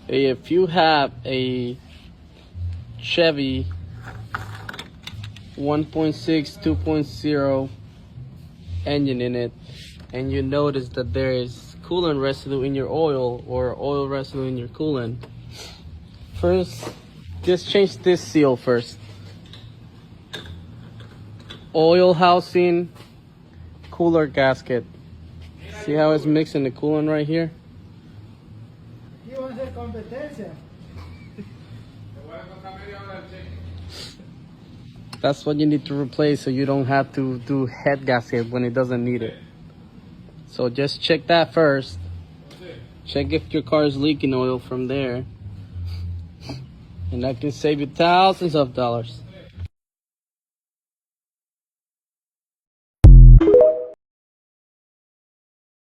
If you have a Chevy 1.6 2.0 engine in it, and you notice that there is coolant residue in your oil or oil residue in your coolant, first just change this seal first. Oil housing, cooler gasket. See how it's mixing the coolant right here? That's what you need to replace, so you don't have to do head gasket when it doesn't need it. So just check that first. Check if your car is leaking oil from there. And that can save you thousands of dollars.